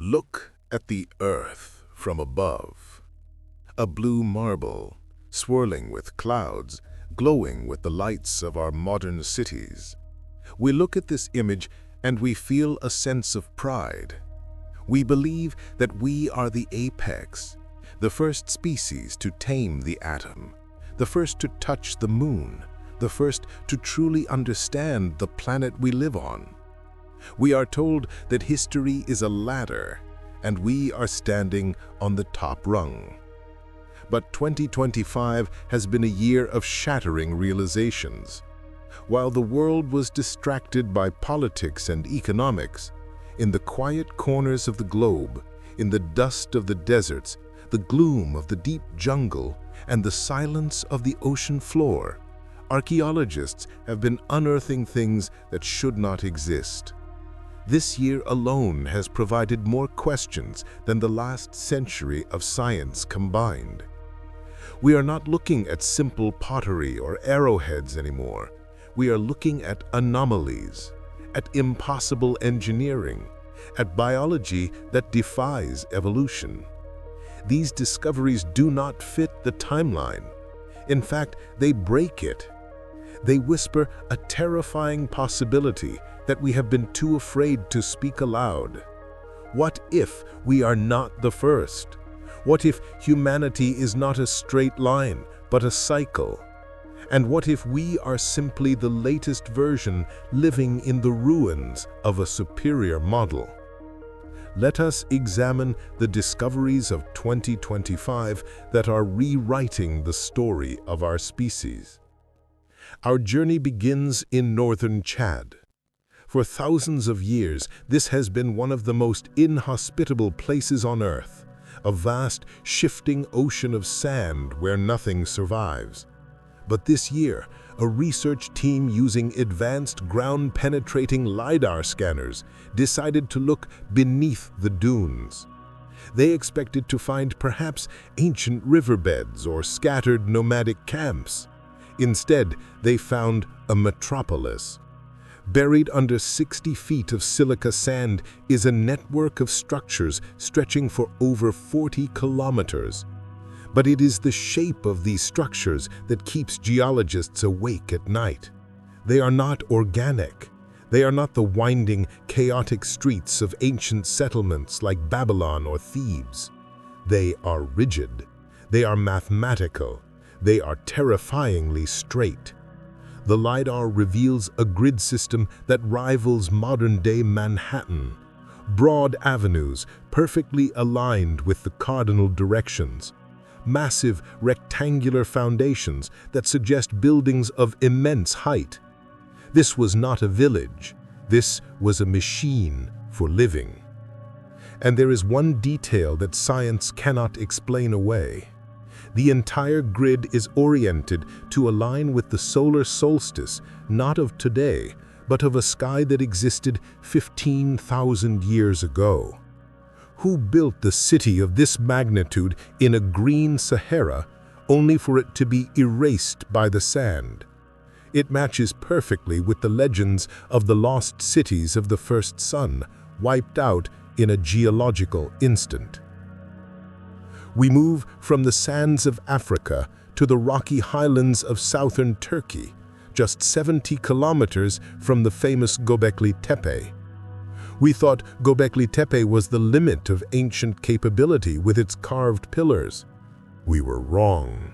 Look at the Earth from above. A blue marble, swirling with clouds, glowing with the lights of our modern cities. We look at this image and we feel a sense of pride. We believe that we are the apex, the first species to tame the atom, the first to touch the moon, the first to truly understand the planet we live on. We are told that history is a ladder, and we are standing on the top rung. But 2025 has been a year of shattering realizations. While the world was distracted by politics and economics, in the quiet corners of the globe, in the dust of the deserts, the gloom of the deep jungle, and the silence of the ocean floor, archaeologists have been unearthing things that should not exist. This year alone has provided more questions than the last century of science combined. We are not looking at simple pottery or arrowheads anymore. We are looking at anomalies, at impossible engineering, at biology that defies evolution. These discoveries do not fit the timeline. In fact, they break it. They whisper a terrifying possibility that we have been too afraid to speak aloud. What if we are not the first? What if humanity is not a straight line, but a cycle? And what if we are simply the latest version living in the ruins of a superior model? Let us examine the discoveries of 2025 that are rewriting the story of our species. Our journey begins in northern Chad. For thousands of years, this has been one of the most inhospitable places on Earth, a vast, shifting ocean of sand where nothing survives. But this year, a research team using advanced ground-penetrating LiDAR scanners decided to look beneath the dunes. They expected to find perhaps ancient riverbeds or scattered nomadic camps. Instead, they found a metropolis. Buried under 60 feet of silica sand is a network of structures stretching for over 40 kilometers. But it is the shape of these structures that keeps geologists awake at night. They are not organic. They are not the winding, chaotic streets of ancient settlements like Babylon or Thebes. They are rigid. They are mathematical. They are terrifyingly straight. The LiDAR reveals a grid system that rivals modern-day Manhattan. Broad avenues, perfectly aligned with the cardinal directions. Massive, rectangular foundations that suggest buildings of immense height. This was not a village. This was a machine for living. And there is one detail that science cannot explain away. The entire grid is oriented to align with the solar solstice, not of today, but of a sky that existed 15,000 years ago. Who built the city of this magnitude in a green Sahara, only for it to be erased by the sand? It matches perfectly with the legends of the lost cities of the first sun, wiped out in a geological instant. We move from the sands of Africa to the rocky highlands of southern Turkey, just 70 kilometers from the famous Göbekli Tepe. We thought Göbekli Tepe was the limit of ancient capability with its carved pillars. We were wrong.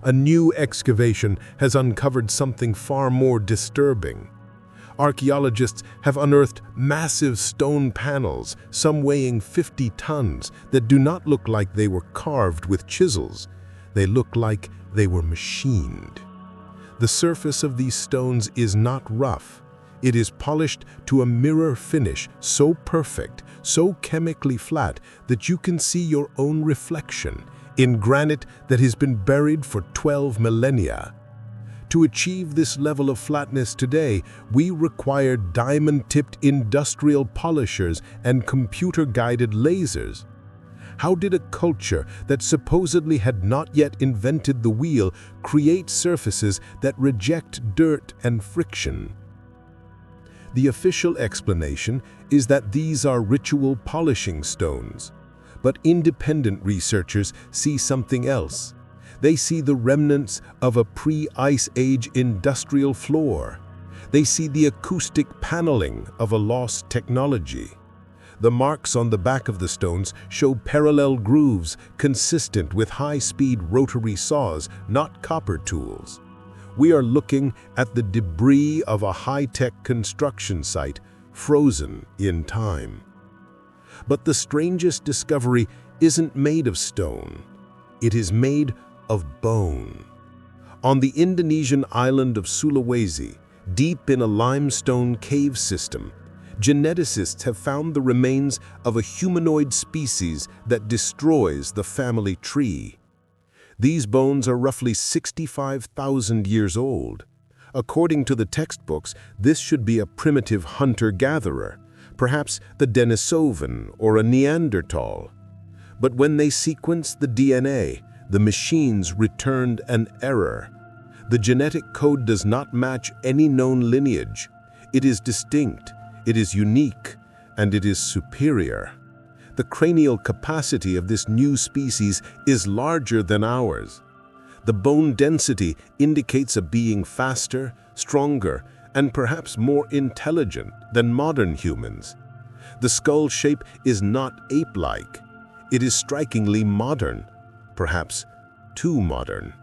A new excavation has uncovered something far more disturbing. Archaeologists have unearthed massive stone panels, some weighing 50 tons, that do not look like they were carved with chisels. They look like they were machined. The surface of these stones is not rough. It is polished to a mirror finish so perfect, so chemically flat, that you can see your own reflection in granite that has been buried for 12 millennia. To achieve this level of flatness today, we require diamond-tipped industrial polishers and computer-guided lasers. How did a culture that supposedly had not yet invented the wheel create surfaces that reject dirt and friction? The official explanation is that these are ritual polishing stones. But independent researchers see something else. They see the remnants of a pre-Ice Age industrial floor. They see the acoustic paneling of a lost technology. The marks on the back of the stones show parallel grooves consistent with high-speed rotary saws, not copper tools. We are looking at the debris of a high-tech construction site frozen in time. But the strangest discovery isn't made of stone. It is made of bone. On the Indonesian island of Sulawesi, deep in a limestone cave system, geneticists have found the remains of a humanoid species that destroys the family tree. These bones are roughly 65,000 years old. According to the textbooks, this should be a primitive hunter-gatherer, perhaps the Denisovan or a Neanderthal. But when they sequenced the DNA, the machines returned an error. The genetic code does not match any known lineage. It is distinct, it is unique, and it is superior. The cranial capacity of this new species is larger than ours. The bone density indicates a being faster, stronger, and perhaps more intelligent than modern humans. The skull shape is not ape-like. It is strikingly modern, perhaps too modern.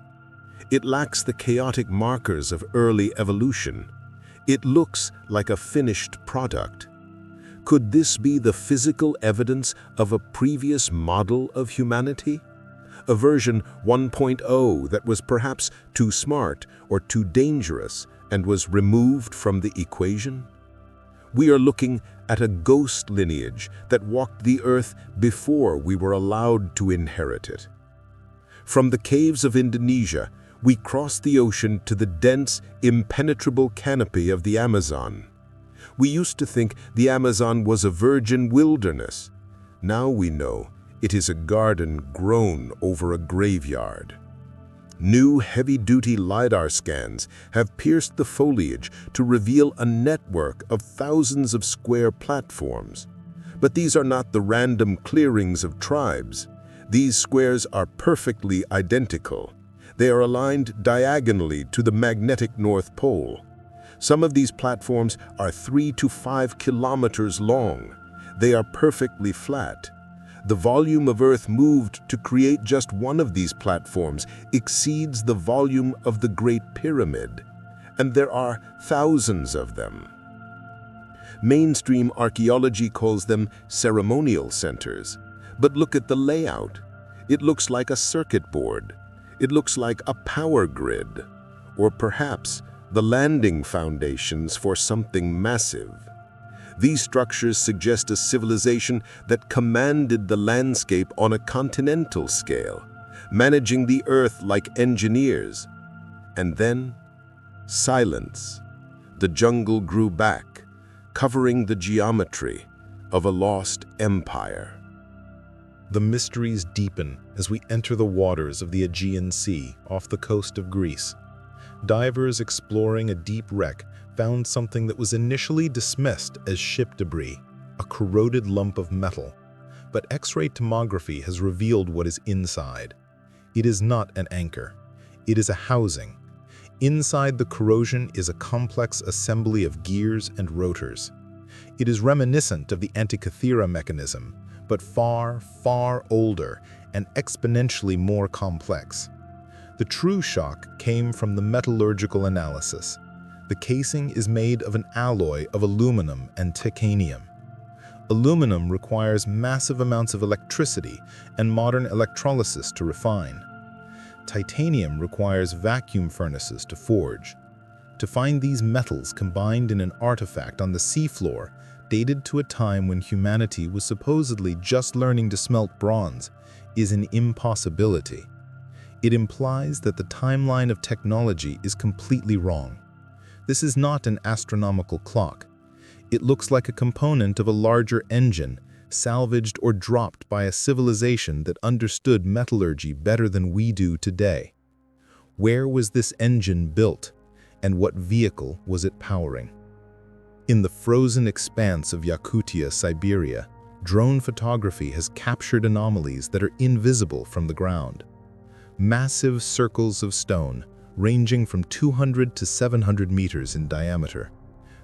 It lacks the chaotic markers of early evolution. It looks like a finished product. Could this be the physical evidence of a previous model of humanity? A version 1.0 that was perhaps too smart or too dangerous and was removed from the equation? We are looking at a ghost lineage that walked the earth before we were allowed to inherit it. From the caves of Indonesia, we cross the ocean to the dense, impenetrable canopy of the Amazon. We used to think the Amazon was a virgin wilderness. Now we know it is a garden grown over a graveyard. New heavy-duty LiDAR scans have pierced the foliage to reveal a network of thousands of square platforms. But these are not the random clearings of tribes. These squares are perfectly identical. They are aligned diagonally to the magnetic North Pole. Some of these platforms are 3 to 5 kilometers long. They are perfectly flat. The volume of Earth moved to create just one of these platforms exceeds the volume of the Great Pyramid, and there are thousands of them. Mainstream archaeology calls them ceremonial centers. But look at the layout. It looks like a circuit board. It looks like a power grid, or perhaps the landing foundations for something massive. These structures suggest a civilization that commanded the landscape on a continental scale, managing the earth like engineers. And then, silence. The jungle grew back, covering the geometry of a lost empire. The mysteries deepen as we enter the waters of the Aegean Sea off the coast of Greece. Divers exploring a deep wreck found something that was initially dismissed as ship debris, a corroded lump of metal. But X-ray tomography has revealed what is inside. It is not an anchor. It is a housing. Inside the corrosion is a complex assembly of gears and rotors. It is reminiscent of the Antikythera mechanism, but far, far older and exponentially more complex. The true shock came from the metallurgical analysis. The casing is made of an alloy of aluminum and titanium. Aluminum requires massive amounts of electricity and modern electrolysis to refine. Titanium requires vacuum furnaces to forge. To find these metals combined in an artifact on the seafloor dated to a time when humanity was supposedly just learning to smelt bronze is an impossibility. It implies that the timeline of technology is completely wrong. This is not an astronomical clock. It looks like a component of a larger engine, salvaged or dropped by a civilization that understood metallurgy better than we do today. Where was this engine built, and what vehicle was it powering? In the frozen expanse of Yakutia, Siberia, drone photography has captured anomalies that are invisible from the ground. Massive circles of stone, ranging from 200 to 700 meters in diameter.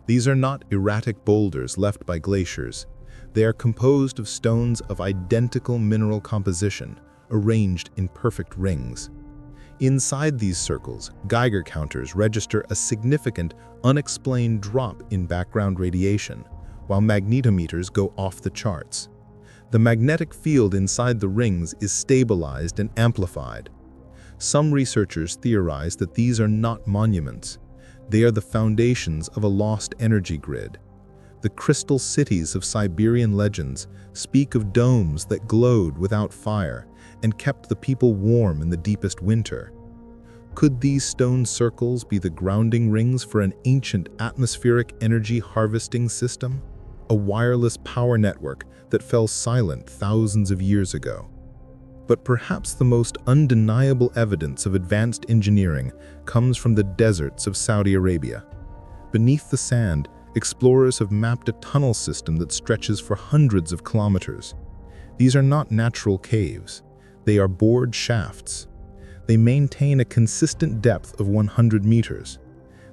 These are not erratic boulders left by glaciers. They are composed of stones of identical mineral composition, arranged in perfect rings. Inside these circles, Geiger counters register a significant, unexplained drop in background radiation, while magnetometers go off the charts. The magnetic field inside the rings is stabilized and amplified. Some researchers theorize that these are not monuments. They are the foundations of a lost energy grid. The crystal cities of Siberian legends speak of domes that glowed without fire and kept the people warm in the deepest winter. Could these stone circles be the grounding rings for an ancient atmospheric energy harvesting system? A wireless power network that fell silent thousands of years ago. But perhaps the most undeniable evidence of advanced engineering comes from the deserts of Saudi Arabia. Beneath the sand, explorers have mapped a tunnel system that stretches for hundreds of kilometers. These are not natural caves. They are bored shafts. They maintain a consistent depth of 100 meters.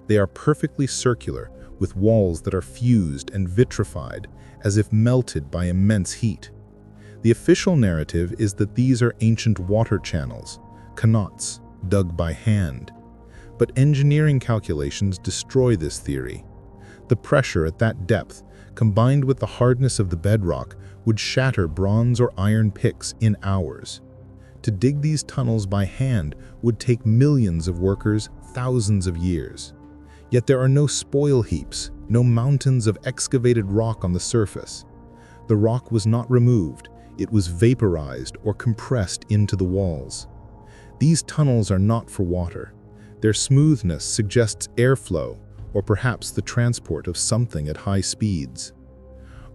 They are perfectly circular, with walls that are fused and vitrified as if melted by immense heat. The official narrative is that these are ancient water channels, qanats, dug by hand. But engineering calculations destroy this theory. The pressure at that depth, combined with the hardness of the bedrock, would shatter bronze or iron picks in hours. To dig these tunnels by hand would take millions of workers, thousands of years. Yet there are no spoil heaps, no mountains of excavated rock on the surface. The rock was not removed, it was vaporized or compressed into the walls. These tunnels are not for water. Their smoothness suggests airflow, or perhaps the transport of something at high speeds.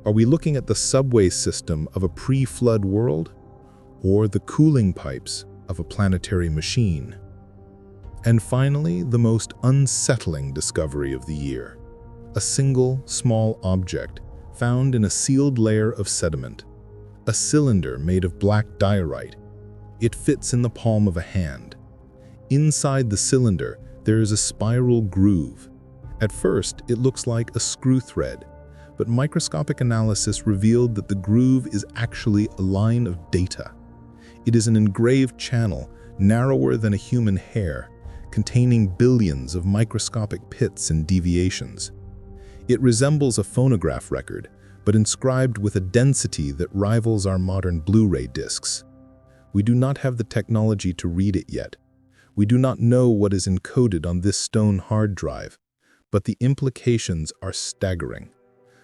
Are we looking at the subway system of a pre-flood world, or the cooling pipes of a planetary machine? And finally, the most unsettling discovery of the year. A single, small object found in a sealed layer of sediment. A cylinder made of black diorite. It fits in the palm of a hand. Inside the cylinder, there is a spiral groove. At first, it looks like a screw thread, but microscopic analysis revealed that the groove is actually a line of data. It is an engraved channel, narrower than a human hair, containing billions of microscopic pits and deviations. It resembles a phonograph record, but inscribed with a density that rivals our modern Blu-ray discs. We do not have the technology to read it yet. We do not know what is encoded on this stone hard drive, but the implications are staggering.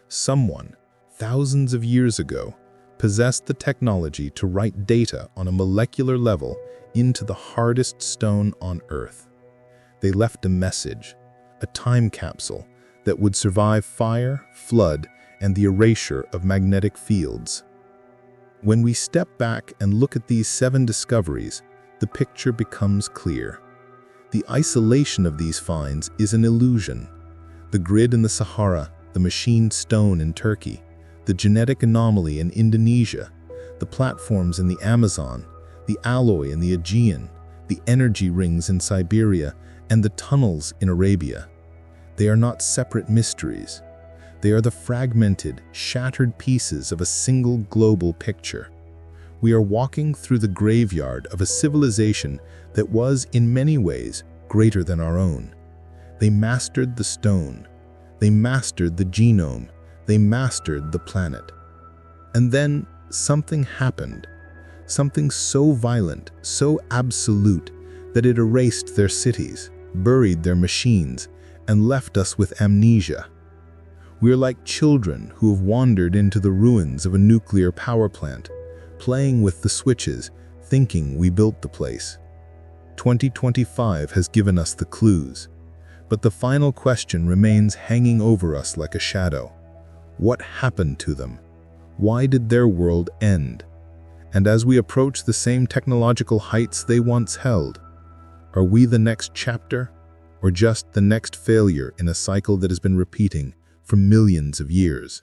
Someone, thousands of years ago, possessed the technology to write data on a molecular level into the hardest stone on Earth. They left a message, a time capsule that would survive fire, flood, and the erasure of magnetic fields. When we step back and look at these 7 discoveries, the picture becomes clear. The isolation of these finds is an illusion. The grid in the Sahara, the machined stone in Turkey, the genetic anomaly in Indonesia, the platforms in the Amazon, the alloy in the Aegean, the energy rings in Siberia, and the tunnels in Arabia. They are not separate mysteries. They are the fragmented, shattered pieces of a single global picture. We are walking through the graveyard of a civilization that was, in many ways, greater than our own. They mastered the stone. They mastered the genome. They mastered the planet. And then something happened. Something so violent, so absolute, that it erased their cities, buried their machines, and left us with amnesia. We're like children who have wandered into the ruins of a nuclear power plant, playing with the switches, thinking we built the place. 2025 has given us the clues, but the final question remains hanging over us like a shadow. What happened to them? Why did their world end? And as we approach the same technological heights they once held, are we the next chapter, or just the next failure in a cycle that has been repeating for millions of years.